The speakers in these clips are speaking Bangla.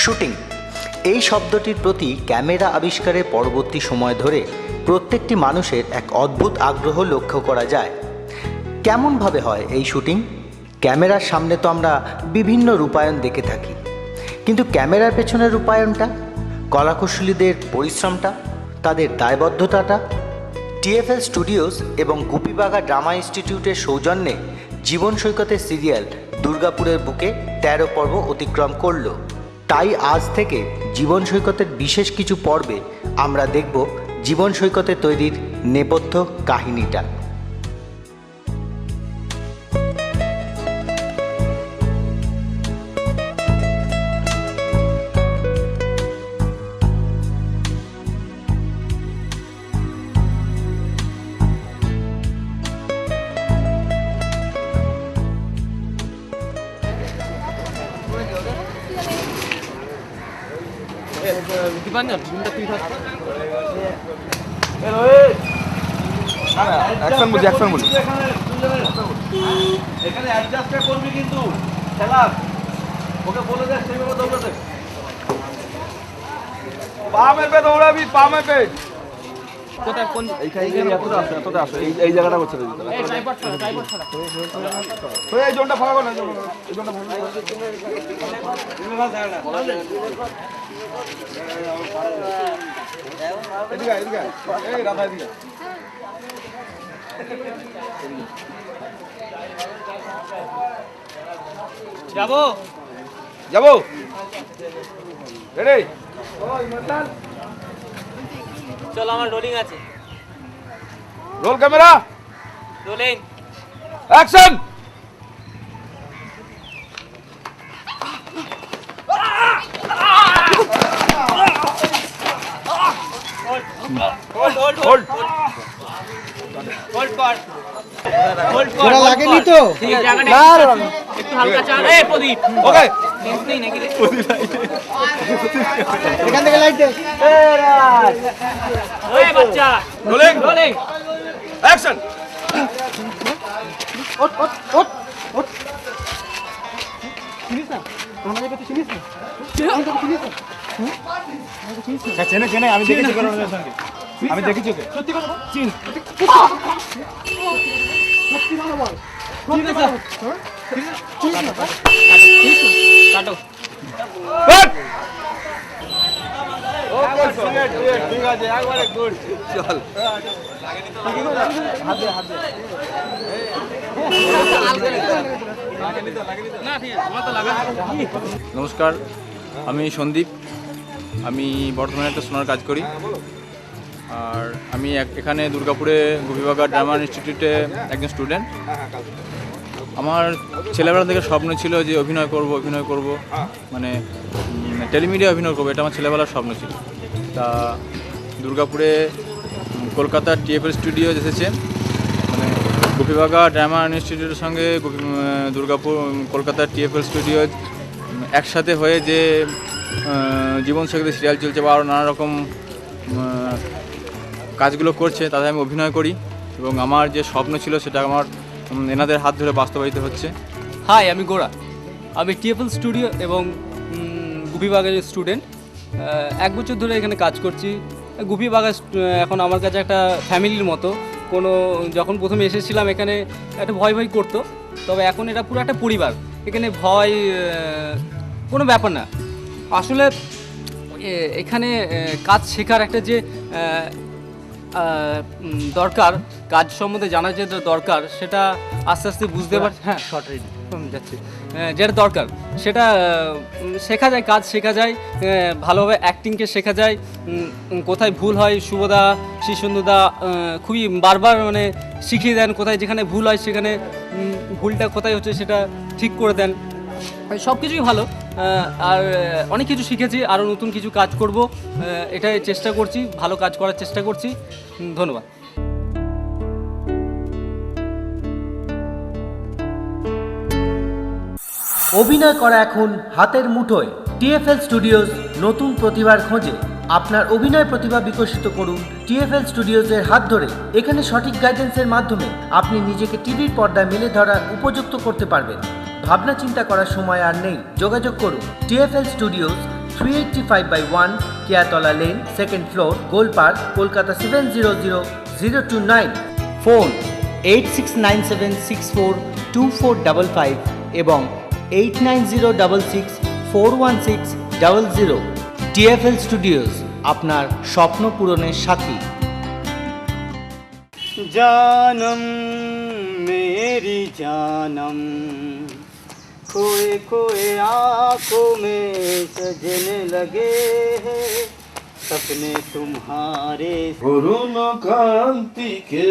শুটিং এই শব্দটির প্রতি ক্যামেরা আবিষ্কারের পরবর্তী সময় ধরে প্রত্যেকটি মানুষের এক অদ্ভুত আগ্রহ লক্ষ্য করা যায়। কেমনভাবে হয় এই শুটিং? ক্যামেরার সামনে তো আমরা বিভিন্ন রূপায়ণ দেখে থাকি, কিন্তু ক্যামেরার পেছনের রূপায়ণটা, কলাকুশলীদের পরিশ্রমটা, তাদের দায়বদ্ধতাটা। টিএফএল স্টুডিওস এবং গুপিবাগা ড্রামা ইনস্টিটিউটের সৌজন্যে জীবন সৈকতের সিরিয়াল দুর্গাপুরের বুকে 13 পর্ব অতিক্রম করল। তাই আজ থেকে জীবন সৈকতের বিশেষ কিছু পর্বে আমরা দেখব জীবন সৈকতে তৈরির নেপথ্য কাহিনীটা। এখানে অ্যাডজাস্টটা করবি কিন্তু খেলা ওকে বলে দে সেইভাবে দৌড়াতে। পা মেপে দৌড়াবি, পা মেপে। কোথায় কোন এইখানে এতটা আসে এই জায়গাটা করতে দিতে হবে। এই ট্রাইপড ছাড়া ওই এই জোনটা ফাঁকা কর না, এই জোনটা ফাঁকা কর। এদিকে এদিকে এই রাধা এদিকে যাবো যাবো রেডি চল, আমার রোলিং আছে। Roll camera, rolling, action. Hold hold hold hold কর, হোল্ড কর। ওরা লাগেনি তো? ঠিক আছে, জায়গাটা একটু হালকা চাপ। এই প্রদীপ, ওকে টেন্স নেই নাকি রে? এখান থেকে লাইট দে। ওই বাচ্চা, রোলিং রোলিং, অ্যাকশন। ওঠ ওঠ ওঠ ওঠ। চিনিস না আমাকে তো চিনিস না? আমাকে তো চিনিস না? চেনে চেনে আমি দেখেছি করোনার সঙ্গে, আমি দেখেছি ওকে। সত্যি কথা বল। চিন। সত্যি কথা বল। ঠিক আছে, চিনিস না? কাটো। কাট। ওকে ঠিক আছে, একবারে গুড। চল হাত দে হাত দে। না ঠিক আছে, আমার তো লাগা। নমস্কার, আমি সন্দীপ। আমি বর্তমানে একটা সোনার কাজ করি, আর আমি এখানে দুর্গাপুরে গুপিবাগা ড্রামা ইনস্টিটিউটে একজন স্টুডেন্ট। আমার ছেলেবেলা থেকে স্বপ্ন ছিল যে অভিনয় করব, মানে টেলিমিডিয়া অভিনয় করবো, এটা আমার ছেলেবেলার স্বপ্ন ছিল। তা দুর্গাপুরে কলকাতার টিএফএল স্টুডিও এসেছে, মানে গুপিবাগা ড্রামা ইনস্টিটিউটের সঙ্গে দুর্গাপুর কলকাতার টিএফএল স্টুডিও একসাথে হয়ে যে জীবন সৈকতের সিরিয়াল চলছে বা আরও নানা রকম কাজগুলো করছে, তাতে আমি অভিনয় করি এবং আমার যে স্বপ্ন ছিল সেটা আমার এনাদের হাত ধরে বাস্তবায়িত হচ্ছে। হাই, আমি গোরা। আমি টিএফএল স্টুডিও এবং গুপিবাগার স্টুডেন্ট। 1 বছর ধরে এখানে কাজ করছি। গুপিবাগা এখন আমার কাছে একটা ফ্যামিলির মতো। যখন প্রথমে এসেছিলাম এখানে একটা ভয় ভয় করতো, তবে এখন এটা পুরো একটা পরিবার। এখানে ভয় কোনো ব্যাপার না। আসলে এখানে কাজ শেখার একটা যে দরকার, কাজ সম্বন্ধে জানার যে দরকার, সেটা আস্তে আস্তে বুঝতে পারছি। হ্যাঁ, শর্ট রেডি যাচ্ছে। যেটা দরকার সেটা শেখা যায়, কাজ শেখা যায়, ভালোভাবে অ্যাক্টিংকে শেখা যায়। কোথায় ভুল হয় শুভদা, শিশুন্দুদা খুবই বারবার মানে শিখিয়ে দেন, কোথায় যেখানে ভুল হয় সেখানে ভুলটা কোথায় হচ্ছে সেটা ঠিক করে দেন। সব কিছুই ভালো। আর অনেক কিছু শিখেছি, আরও নতুন কিছু কাজ করব, এটাই চেষ্টা করছি, ভালো কাজ করার চেষ্টা করছি। ধন্যবাদ। অভিনয় করা এখন হাতের মুঠোয়। টিএফএল স্টুডিওস নতুন প্রতিভার খোঁজে। আপনার অভিনয় প্রতিভা বিকশিত করুন টিএফএল স্টুডিওসের হাত ধরে। এখানে সঠিক গাইডেন্সের মাধ্যমে আপনি নিজেকে টিভির পর্দায় মেলে ধরার উপযুক্ত করতে পারবেন। ভাবনা চিন্তা করার সময় আর নেই। যোগাযোগ করুন TfL studios, 385/1 Kiatola Lane, 2nd floor, Golpark, Kolkata 700029. Phone 8697642455 এবং 8906641600। TFL Studios, আপনার স্বপ্ন পূরণের সাথী। जानम मेरी जानम खोए खोए आँखों में सजने लगे हैं सपने तुम्हारे অরুণ কান্তি কে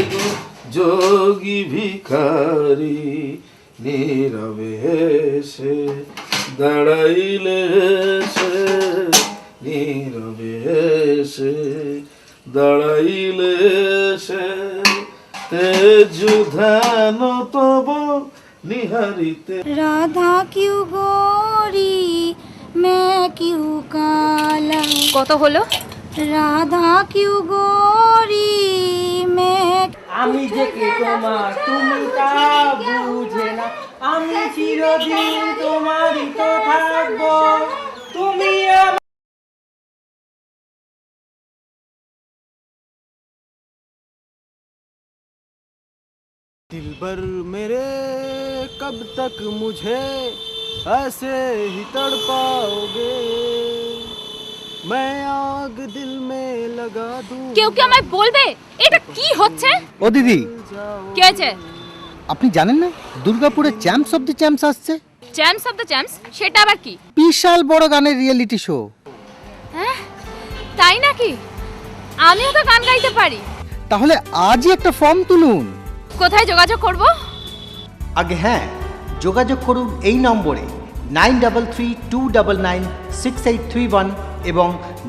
যোগী ভিখারি নীরবে এসে দাঁড়াইলে সে নীরবে এসে দাঁড়াইলে সে তেজ ধ্যান তব নিহারিতে। राधा क्यों गोरी मैं क्यों काला কত হলো? राधा क्यों गोरी मैं আমি যে কে তোমার তুমি তা বুঝে না, আমি চিরদিন তোমারই তো থাকবো, তুমি আমার दिलबर मेरे कब तक मुझे ऐसे ही तड़पाओगे मैं आग दिल में लगा दूं কেউ কি আমায় বলবে এটা কি হচ্ছে? ও দিদি, কি হয়েছে? আপনি জানেন না দুর্গাপুরে চ্যাম্পস অফ দ্য চ্যাম্পস আসছে? চ্যাম্পস অফ দ্য চ্যাম্পস সেটা আবার কি? বিশাল বড় গানের রিয়েলিটি শো। হ্যাঁ তাই নাকি? আমিও তো গান গাইতে পারি। তাহলে আজই একটা ফর্ম তুলুন। কোথায় যোগাযোগ করব? আগে হ্যাঁ, যোগাযোগ করুন এই নম্বরে 9332996831 এবং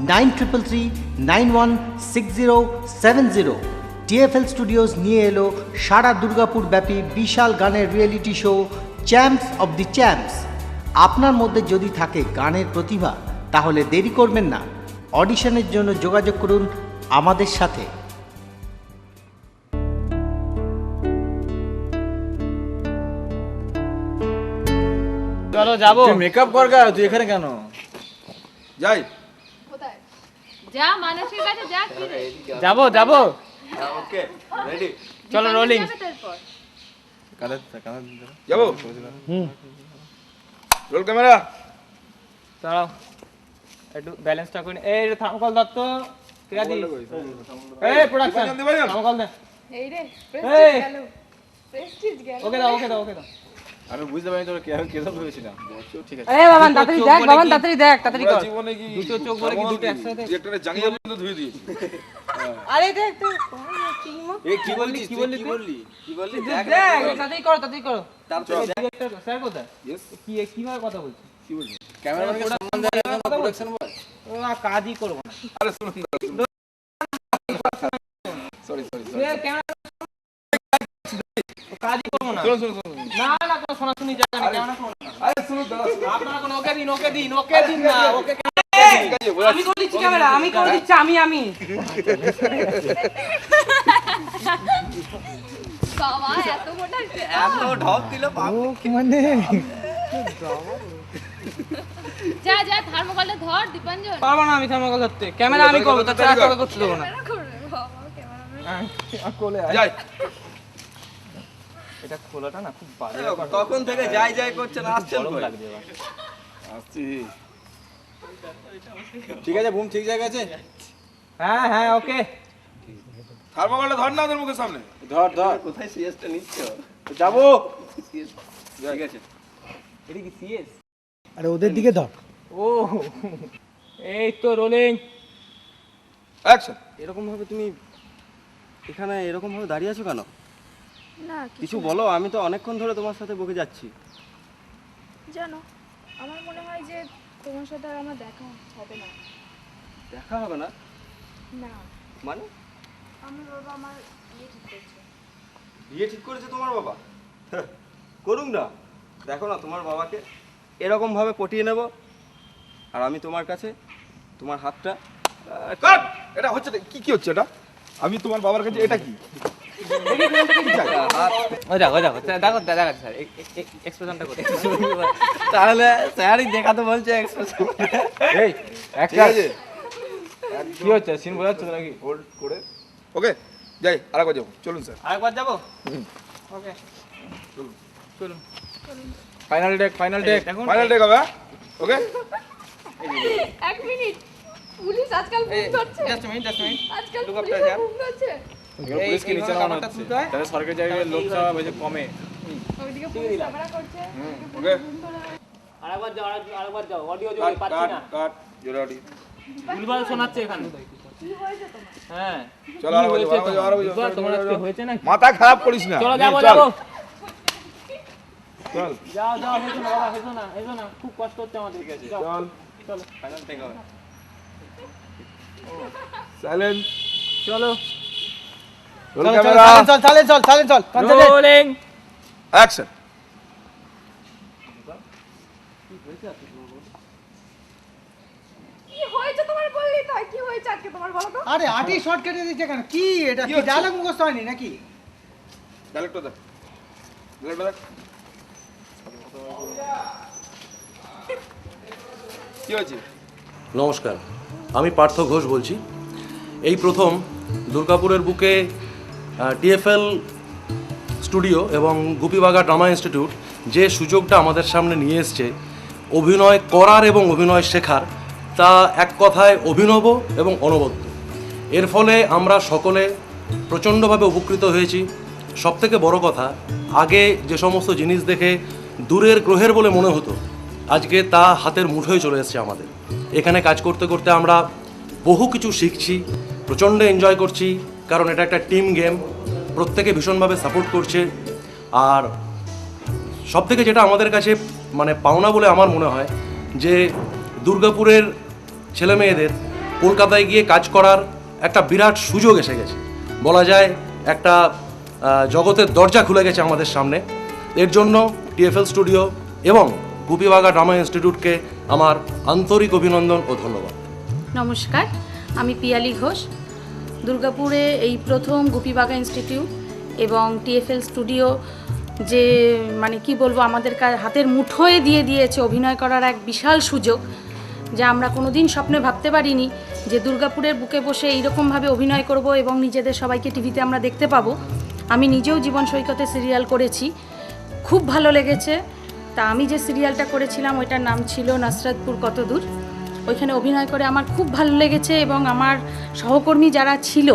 9333916070। TFL স্টুডিওস নিয়ে এলো সারা দুর্গাপুর ব্যাপী বিশাল গানের reality show champs of the champs. আপনার মধ্যে যদি থাকে গানের প্রতিভা, তাহলে দেরি করবেন না, অডিশনের জন্য যোগাযোগ করুন আমাদের সাথে। চলো যাবো। মেকআপ কর গা, তুই এখানে কেন? যাই যা মানুষের কাছে যা কি রে? যাবো যাবো ওকে রেডি চলো রোলিং। যাবো রোল ক্যামেরা দাঁড়াও একটু ব্যালেন্সটা করে এই থামকল দত্ত ঠিক আছে এই প্রোডাকশন থামকল দে এই রে এই প্রেস্টিজ গেল। ওকে দাও ওকে দাও ওকে দাও। আমি বুঝতে পারিনি তোর কেসব ভেবেছিলাম। ঠিক আছে, এই বাবান তাড়াতাড়ি দেখ, বাবান তাড়াতাড়ি দেখ, তাড়াতাড়ি কর। জীবনে কি দুটো চোখ বলে কি দুটো একসাথে? ডিরেক্টরে জাঙ্গিয়া পর্যন্ত ধুয়ে দিয়েছি। আরে দেখ দেখ এই কি বললি কি বললি কি বললি কি বললি? দেখ তাড়াতাড়ি করো তাড়াতাড়ি করো। তারপরে ডিরেক্টর স্যার কোথায়? কি কিভাবে কথা বলছিস? কি বললি? ক্যামেরাম্যানকে সম্মান দেয় না প্রোডাকশন বয়? ও কাজই করব না। আরে শুনুন সরি ক্যামেরা কাজই করব না। শুনুন শুনুন না না কোনো শোনাশুনি জায়গা নেই, ক্যামেরা শোনো না। আরে শুনুন দাদা আপনারা কোনো ওকে দিন না ওকে আমি করে দিচ্ছি ক্যামেরা আমি করে দিচ্ছি আমি বাবা এত মোটা এত ঢপ দিল যা যা থার্মোকলটা ধর দীপাঞ্জন। পারবো না আমি থার্মোকল ধরতে, ক্যামেরা আমি করবো, তাছাড়া তোকে করতে দেবো না। যাই এটা খোলাটা না খুব বাজে তখন থেকে যাই যাই করছেন আসছেন কই লাগছে এবার। আসছি ঠিক আছে, বুম ঠিক জায়গা আছে? হ্যাঁ হ্যাঁ ওকে থার্মোকলটা ধর না ওদের মুখের সামনে। ধর ধর, কোথায় সিএসটা নিচ্ছ যাবো। ঠিক আছে এটা কি সিএস? আরে ওদের দিকে ধর। ও এই তো রোলিং। অ্যাকশন। এরকম ভাবে তুমি এখানে এরকম ভাবে দাঁড়িয়ে আছো কেন? না কিছু বলো, আমি তো অনেকক্ষণ ধরে তোমার সাথে বকে যাচ্ছি। জানো আমার মনে হয় যে তোমার সাথে আর আমার দেখা হবে না। দেখা হবে না না মানে? আমার বাবা আমার বিয়ে ঠিক করছে। বিয়ে ঠিক করেছে তোমার বাবা? করুক না, দেখো না তোমার বাবাকে এরকম ভাবে পটিয়ে নেব, আর আমি তোমার কাছে তোমার হাতটা কাট। এটা হচ্ছে কি কি হচ্ছে এটা? আমি তোমার বাবার কাছে এটা কি? ওই দেখো দেখো দেখো দেখা স্যার এক্সপ্রেশনটা করতে তাহলে স্যারই দেখাতে বলছে এক্সপ্রেশন। এই ঠিক আছে কি হচ্ছে সিন বোঝাচ্ছে তো নাকি? হোল্ড করে ওকে যাই আরেকবার যাবো চলুন স্যার আরেকবার যাবো ওকে চলুন ফাইনাল টেক ফাইনাল টেক হবে ওকে এক মিনিট, পুলিশ আজকাল ফোন করছে। জাস্ট মিনিট আজকাল Look up police to the phone করছে। পুলিশকে নিচে নামানো হচ্ছে তাহলে সরকারি জায়গায় লোক সব বেশি কমে। ওইদিকে পুলিশ ঝগড়া করছে, ওকে আরেকবার যাও অডিও কাট কাট কাট জোরে অডি ভুলভাল শোনাচ্ছে এখানে। কি হয়েছে তোমার? হ্যাঁ চলো আরেকবার যাও তোমার আজকে হয়েছে না? মাথা খারাপ করিস না চলো নে, যাবো চল, যাবো চল যাও হেসো না বাবা হেসো না খুব কষ্ট হচ্ছে আমাদের কাছে। চল চলো ফাইনাল টেক হবে। সাইলেন্ট চলো রোল ক্যামেরা রোলিং অ্যাকশন কি হয়েছে তোমার বললি তো, কি হয়েছে আজকে তোমার বলো তো? আরে আটি শর্ট কেটে দিচ্ছে কেন? কি এটা কি ডায়লগ মুখস্থ হয়নি নাকি? ডাইরেক্টর দা ডাইরেক্টর কি হয়েছে? নমস্কার, আমি পার্থ ঘোষ বলছি। এই প্রথম দুর্গাপুরের বুকে টিএফএল স্টুডিও এবং গুপিবাগা ড্রামা ইনস্টিটিউট যে সুযোগটা আমাদের সামনে নিয়ে এসছে অভিনয় করার এবং অভিনয় শেখার, তা এক কথায় অভিনব এবং অনবদ্য। এর ফলে আমরা সকলে প্রচণ্ডভাবে উপকৃত হয়েছি। সবথেকে বড় কথা, আগে যে সমস্ত জিনিস দেখে দূরের গ্রহের বলে মনে হতো, আজকে তা হাতের মুঠোয় চলে এসেছে আমাদের। এখানে কাজ করতে করতে আমরা বহু কিছু শিখছি, প্রচণ্ড এনজয় করছি, কারণ এটা একটা টিম গেম, প্রত্যেকে ভীষণভাবে সাপোর্ট করছে। আর সবথেকে যেটা আমাদের কাছে মানে পাওনা বলে আমার মনে হয়, যে দুর্গাপুরের ছেলেমেয়েদের কলকাতায় গিয়ে কাজ করার একটা বিরাট সুযোগ এসে গেছে। বলা যায় একটা জগতের দরজা খুলে গেছে আমাদের সামনে। এর জন্য টিএফএল স্টুডিও এবং গুপিবাগা ড্রামা ইনস্টিটিউটকে আমার আন্তরিক অভিনন্দন ও ধন্যবাদ। নমস্কার, আমি পিয়ালি ঘোষ। দুর্গাপুরে এই প্রথম গুপিবাগা ইনস্টিটিউট এবং টিএফএল স্টুডিও যে মানে কি বলবো আমাদের হাতের মুঠোয় দিয়ে দিয়েছে অভিনয় করার এক বিশাল সুযোগ, যা আমরা কোনোদিন স্বপ্নে ভাবতে পারিনি যে দুর্গাপুরের বুকে বসে এইরকমভাবে অভিনয় করব এবং নিজেদের সবাইকে টিভিতে আমরা দেখতে পাবো। আমি নিজেও জীবন সৈকতে সিরিয়াল করেছি, খুব ভালো লেগেছে। তা আমি যে সিরিয়ালটা করেছিলাম ওইটার নাম ছিল নাসরাতপুর কত দূর। ওইখানে অভিনয় করে আমার খুব ভালো লেগেছে এবং আমার সহকর্মী যারা ছিল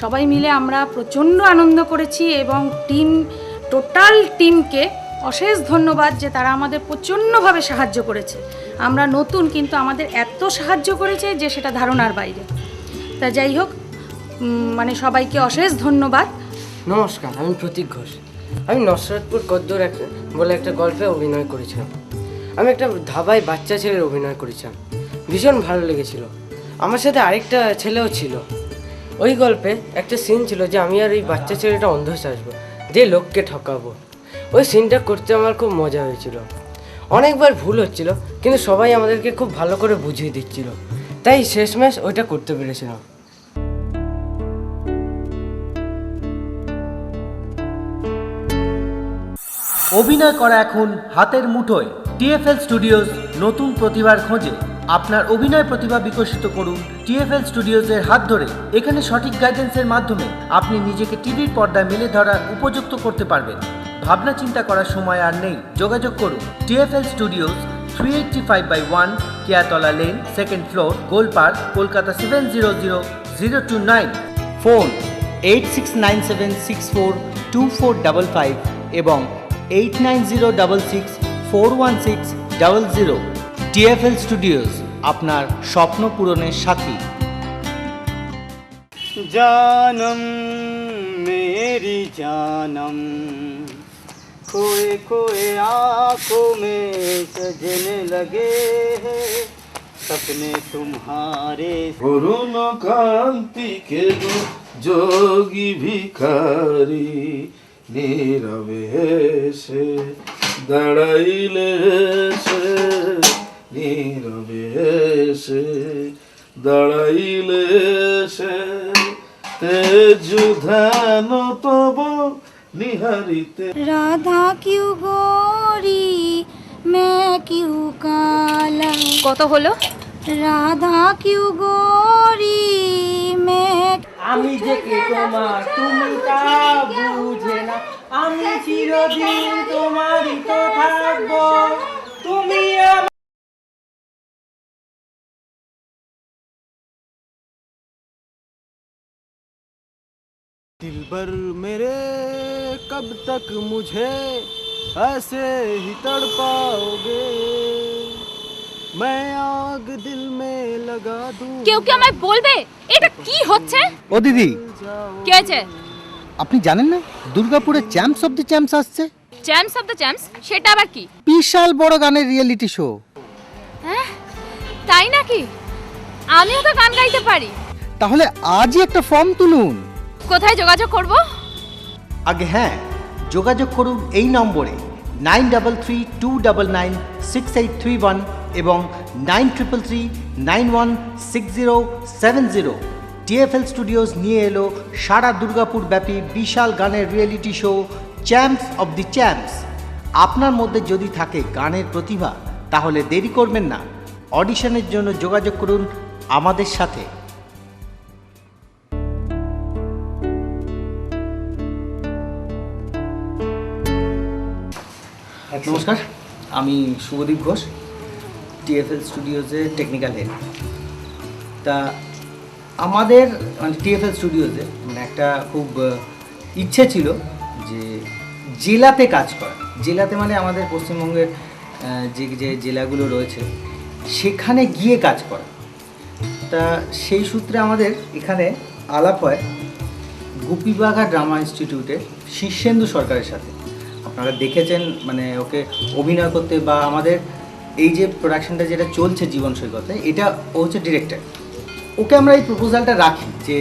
সবাই মিলে আমরা প্রচণ্ড আনন্দ করেছি এবং টোটাল টিমকে অশেষ ধন্যবাদ যে তারা আমাদের প্রচণ্ডভাবে সাহায্য করেছে। আমরা নতুন, কিন্তু আমাদের এত সাহায্য করেছে যে সেটা ধারণার বাইরে। তা যাই হোক, মানে সবাইকে অশেষ ধন্যবাদ। নমস্কার, আমি প্রতীক ঘোষ। আমি নসরতপুর কদ্দুর বলে একটা গল্পে অভিনয় করেছিলাম। আমি একটা ধাবায় বাচ্চা ছেলের অভিনয় করেছিলাম, ভীষণ ভালো লেগেছিল। আমার সাথে আরেকটা ছেলেও ছিল। ওই গল্পে একটা সিন ছিল যে আমি আর ওই বাচ্চা ছেলেটা অন্ধ সাজবো, যে লোককে ঠকাবো। ওই সিনটা করতে আমার খুব মজা হয়েছিল। অনেকবার ভুল হচ্ছিল, কিন্তু সবাই আমাদেরকে খুব ভালো করে বুঝিয়ে দিচ্ছিল, তাই শেষমেশ ওইটা করতে পেরেছিলাম। অভিনয় করা এখন হাতের মুঠোয়। টিএফএল স্টুডিওজ নতুন প্রতিভার খোঁজে। আপনার অভিনয় প্রতিভা বিকশিত করুন টিএফএল স্টুডিওজের হাত ধরে। এখানে সঠিক গাইডেন্সের মাধ্যমে আপনি নিজেকে টিভির পর্দায় মেলে ধরার উপযুক্ত করতে পারবেন। ভাবনা চিন্তা করার সময় আর নেই, যোগাযোগ করুন TfL studios 385/1 Keyatala lane, 2nd floor, Golpark, Kolkata 700029। Phone 8697642455 এবং 8906641600। টিএফএল স্টুডিওজ, আপনার স্বপ্ন পূরণের সাথী। जानम मेरी जानम खोए खोए आँखों में सजने लगे हैं सपने तुम्हारे। অরুণ কান্তিকে যোগী ভিখারি নীরবে এসে দাঁড়াইলে সে, নীরবে এসে দাঁড়াইলে সে, তেজ ধ্যান তব নিহারিতে। রাধা কিউ গোরি মে কিউ কালা। কত হলো? রাধা কিউ গোরি মে। আমি যে কে তোমার তুমি তা বুঝে না, আমি চিরদিন তোমারই তো থাকবো, তুমি আমার। दिलबर मेरे कब तक मुझे ऐसे ही तड़पाओगे, मैं आग दिल में लगा दूं। কেউ কি আমায় বলবে এটা কি হচ্ছে? ও দিদি, কে আছে? আপনি জানেন না দুর্গাপুরে চ্যাম্পস অফ দ্য চ্যাম্পস আসছে? চ্যাম্পস অফ দ্য চ্যাম্পস সেটা আবার কি? বিশাল বড় গানের রিয়েলিটি শো। হ্যাঁ তাই নাকি? আমিও তো গান গাইতে পারি। তাহলে আজই একটা ফর্ম তুলুন। কোথায় যোগাযোগ করব? আগে হ্যাঁ, যোগাযোগ করুন এই নম্বরে 9332996831 এবং 9333916070। টিএফএল স্টুডিওস নিয়ে এলো সারা দুর্গাপুর ব্যাপী বিশাল গানের reality show champs of the champs. আপনার মধ্যে যদি থাকে গানের প্রতিভা, তাহলে দেরি করবেন না, অডিশনের জন্য যোগাযোগ করুন আমাদের সাথে। নমস্কার, আমি শুভদীপ ঘোষ, টিএফএল স্টুডিওজের টেকনিক্যাল হেড। তা আমাদের মানে টিএফএল স্টুডিওজে মানে একটা খুব ইচ্ছে ছিল যে জেলাতে কাজ করা। জেলাতে মানে আমাদের পশ্চিমবঙ্গের যে যে জেলাগুলো রয়েছে সেখানে গিয়ে কাজ করা। তা সেই সূত্রে আমাদের এখানে আলাপ হয় গুপিবাঘা ড্রামা ইনস্টিটিউটের শীর্ষেন্দু সরকারের সাথে। আপনারা দেখেছেন মানে ওকে অভিনয় করতে, বা আমাদের এই যে প্রোডাকশনটা যেটা চলছে জীবন সৈকতে, এটা ও হচ্ছে ডিরেক্টর। ওকে আমরা এই প্রপোজালটা রাখি যে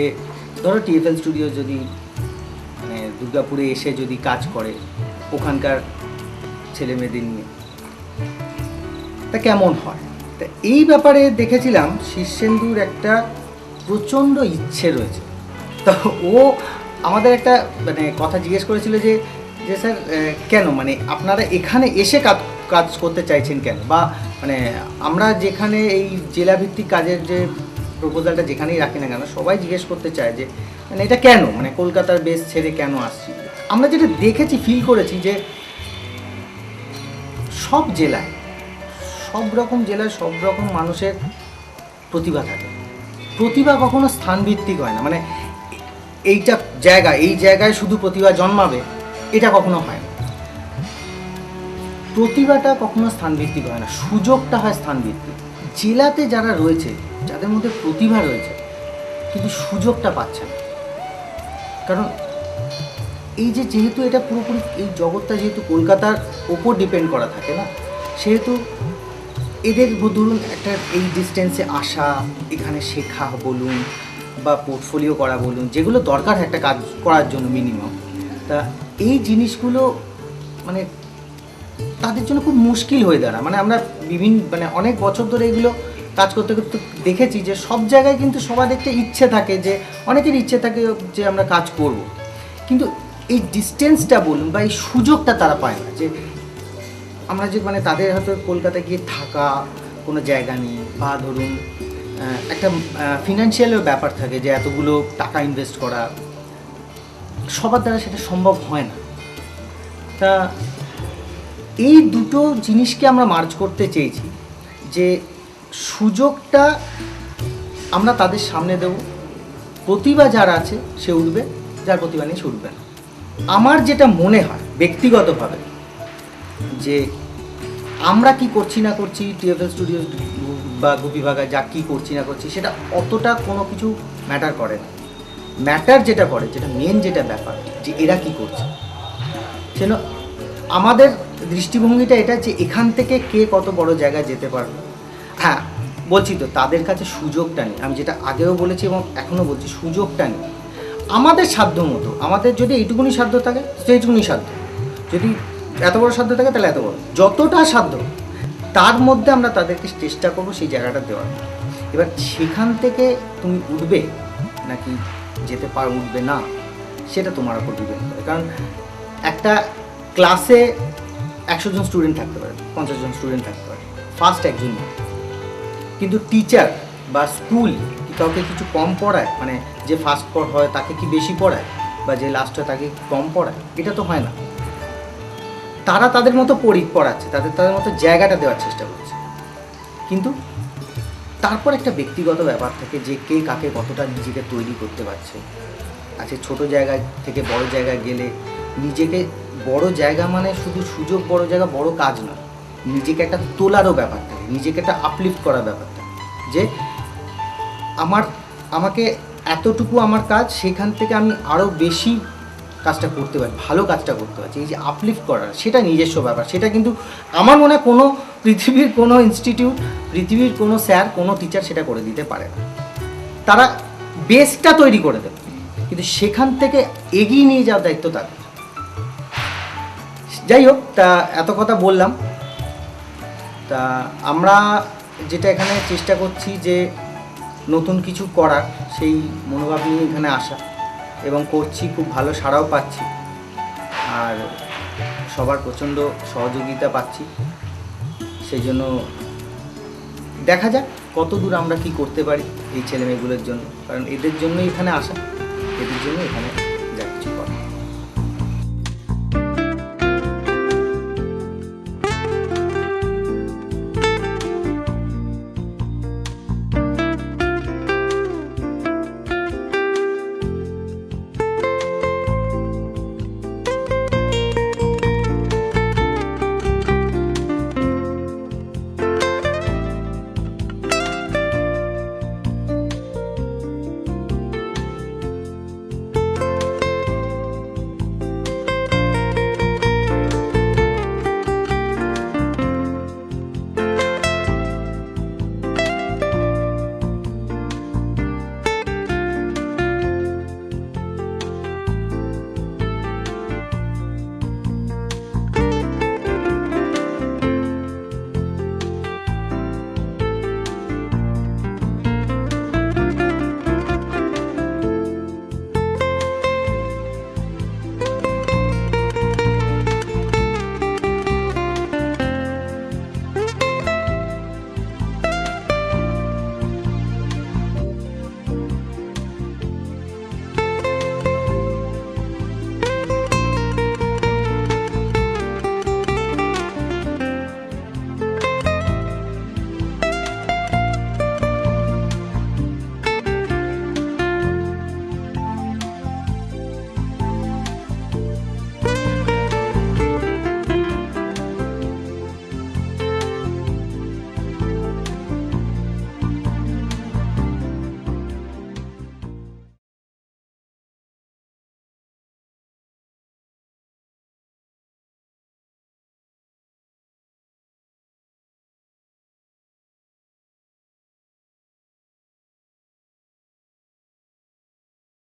ধরো টিএফএল স্টুডিও যদি মানে দুর্গাপুরে এসে যদি কাজ করে ওখানকার ছেলে মেয়েদের নিয়ে, তা কেমন হয়। তা এই ব্যাপারে দেখেছিলাম শীর্ষেন্দুর একটা প্রচণ্ড ইচ্ছে রয়েছে। তো ও আমাদের একটা মানে কথা জিজ্ঞেস করেছিল যে স্যার কেন মানে আপনারা এখানে এসে কাজ করতে চাইছেন কেন, বা মানে আমরা যেখানে এই জেলাভিত্তিক কাজের যে প্রপোজালটা যেখানেই রাখি না কেন সবাই জিজ্ঞেস করতে চায় যে মানে এটা কেন, মানে কলকাতার বেস ছেড়ে কেন আসছি। আমরা যেটা দেখেছি, ফিল করেছি যে সব জেলায় সব রকম জেলায় সব রকম মানুষের প্রতিভা থাকে। প্রতিভা কখনো স্থানভিত্তিক হয় না, মানে এইটা জায়গা এই জায়গায় শুধু প্রতিভা জন্মাবে এটা কখনো হয় না। প্রতিভাটা কখনো স্থানভিত্তিক হয় না, সুযোগটা হয় স্থানভিত্তিক। জেলাতে যারা রয়েছে, যাদের মধ্যে প্রতিভা রয়েছে কিন্তু সুযোগটা পাচ্ছে না, কারণ এই যে যেহেতু এটা পুরোপুরি এই জগৎটা যেহেতু কলকাতার ওপর ডিপেন্ড করা থাকে না, সেহেতু এদের ধরুন একটা এই ডিস্টেন্সে আসা, এখানে শেখা বলুন বা পোর্টফোলিও করা বলুন, যেগুলো দরকার একটা কাজ করার জন্য মিনিমাম, তা এই জিনিসগুলো মানে তাদের জন্য খুব মুশকিল হয়ে দাঁড়ায়। মানে আমরা বিভিন্ন মানে অনেক বছর ধরে এগুলো কাজ করতে করতে দেখেছি যে সব জায়গায় কিন্তু সবার একটা ইচ্ছে থাকে, যে অনেকের ইচ্ছে থাকে যে আমরা কাজ করব, কিন্তু এই ডিস্টেন্সটা বলুন বা এই সুযোগটা তারা পায় না। যে আমরা যে মানে তাদের হয়তো কলকাতায় গিয়ে থাকা কোনো জায়গা নেই, বা ধরুন একটা ফিনান্সিয়ালের ব্যাপার থাকে যে এতগুলো টাকা ইনভেস্ট করা সবার দ্বারা সেটা সম্ভব হয় না। তা এই দুটো জিনিসকে আমরা মার্জ করতে চেয়েছি যে সুযোগটা আমরা তাদের সামনে দেব, প্রতিভা যার আছে সে উঠবে, যার প্রতিভা নেই সে উঠবে না। আমার যেটা মনে হয় ব্যক্তিগতভাবে যে আমরা কি করছি না করছি, টিএফএল স্টুডিও বা গুপিবাঘা যা কি করছি না করছি সেটা অতটা কোনো কিছু ম্যাটার করে না। ম্যাটার যেটা করে, যেটা মেন যেটা ব্যাপার, যে এরা কি করছে, সেটা আমাদের দৃষ্টিভঙ্গিটা এটা যে এখান থেকে কে কত বড় জায়গায় যেতে পারবে। হ্যাঁ বলছি তো তাদের কাছে সুযোগটা নেই, আমি যেটা আগেও বলেছি এবং এখনও বলছি, সুযোগটা নেই। আমাদের সাধ্য মতো, আমাদের যদি এইটুকুনি সাধ্য থাকে সেইটুকুনি সাধ্য, যদি এত বড় সাধ্য থাকে তাহলে এত বড়, যতটা সাধ্য তার মধ্যে আমরা তাদেরকে চেষ্টা করবো সেই জায়গাটা দেওয়ার। এবার সেখান থেকে তুমি উঠবে নাকি যেতে উঠবে না, সেটা তোমার উপর ডিপেন্ড করে। কারণ একটা ক্লাসে 100 জন স্টুডেন্ট থাকতে পারে, 50 জন স্টুডেন্ট থাকতে পারে, ফার্স্ট একজন নয়। কিন্তু টিচার বা স্কুল কি কাউকে কিছু কম পড়ায়? মানে যে ফার্স্ট হয় তাকে কি বেশি পড়ায়, বা যে লাস্ট হয় তাকে কম পড়ায়? এটা তো হয় না। তারা তাদের মতো পড়াচ্ছে, তাদের মতো জায়গাটা দেওয়ার চেষ্টা করছে। কিন্তু তারপর একটা ব্যক্তিগত ব্যাপার থাকে যে কে কাকে কতটা নিজেকে তৈরি করতে পারছে। আচ্ছা, ছোট জায়গা থেকে বড় জায়গায় গেলে নিজেকে, বড় জায়গা মানে শুধু সুযোগ, বড় জায়গা বড় কাজ নয়, নিজেকে একটা তোলারও ব্যাপার থাকে, নিজেকে একটা আপলিফ্ট করার ব্যাপার থাকে। যে আমাকে এতটুকু আমার কাজ, সেখান থেকে আমি আরও বেশি কাজটা করতে পারি, ভালো কাজটা করতে পারছি। এই যে আপলিফ্ট করার, সেটা নিজস্ব ব্যাপার। সেটা কিন্তু আমার মনে হয় কোনো পৃথিবীর কোনো ইনস্টিটিউট, পৃথিবীর কোনো স্যার, কোনো টিচার সেটা করে দিতে পারে না। তারা বেসটা তৈরি করে দেবে, কিন্তু সেখান থেকে এগিয়ে নিয়ে যাওয়ার দায়িত্ব তাদের। যাই হোক, তা এত কথা বললাম। তা আমরা যেটা এখানে চেষ্টা করছি যে নতুন কিছু করার, সেই মনোভাব নিয়ে এখানে আসা, এবং করছি, খুব ভালো সাড়াও পাচ্ছি, আর সবার প্রচণ্ড সহযোগিতা পাচ্ছি। সেই জন্য দেখা যাক কত দূর আমরা কি করতে পারি এই ছেলেমেয়েগুলোর জন্য, কারণ এদের জন্যই এখানে আসা, এদের জন্যই এখানে